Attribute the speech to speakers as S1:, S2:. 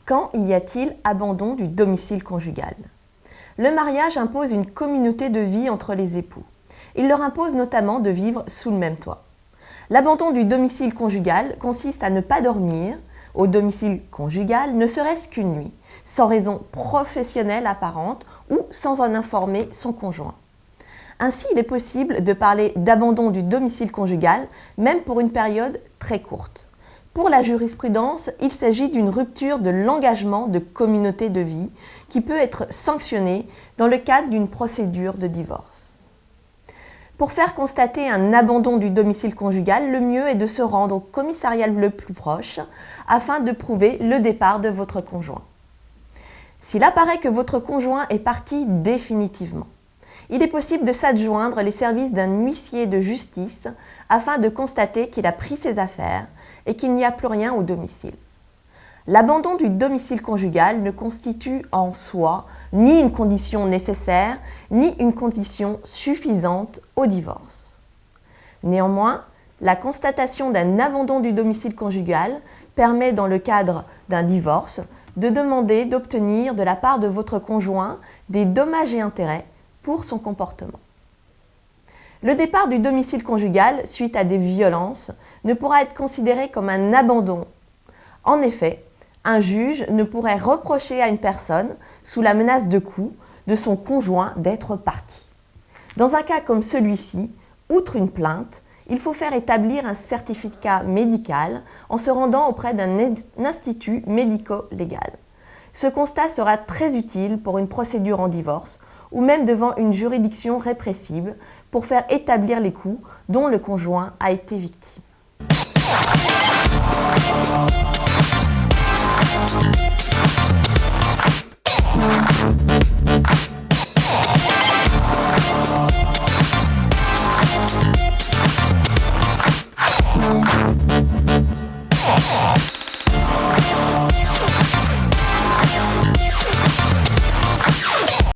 S1: Quand y a-t-il abandon du domicile conjugal? Le mariage impose une communauté de vie entre les époux. Il leur impose notamment de vivre sous le même toit. L'abandon du domicile conjugal consiste à ne pas dormir au domicile conjugal, ne serait-ce qu'une nuit, sans raison professionnelle apparente ou sans en informer son conjoint. Ainsi, il est possible de parler d'abandon du domicile conjugal, même pour une période très courte. Pour la jurisprudence, il s'agit d'une rupture de l'engagement de communauté de vie qui peut être sanctionnée dans le cadre d'une procédure de divorce. Pour faire constater un abandon du domicile conjugal, le mieux est de se rendre au commissariat le plus proche afin de prouver le départ de votre conjoint. S'il apparaît que votre conjoint est parti définitivement, il est possible de s'adjoindre les services d'un huissier de justice afin de constater qu'il a pris ses affaires et qu'il n'y a plus rien au domicile. L'abandon du domicile conjugal ne constitue en soi ni une condition nécessaire, ni une condition suffisante au divorce. Néanmoins, la constatation d'un abandon du domicile conjugal permet, dans le cadre d'un divorce, de demander d'obtenir de la part de votre conjoint des dommages et intérêts pour son comportement. Le départ du domicile conjugal suite à des violences ne pourra être considéré comme un abandon. En effet, un juge ne pourrait reprocher à une personne, sous la menace de coups, de son conjoint d'être parti. Dans un cas comme celui-ci, outre une plainte, il faut faire établir un certificat médical en se rendant auprès d'un institut médico-légal. Ce constat sera très utile pour une procédure en divorce ou même devant une juridiction répressive pour faire établir les coups dont le conjoint a été victime.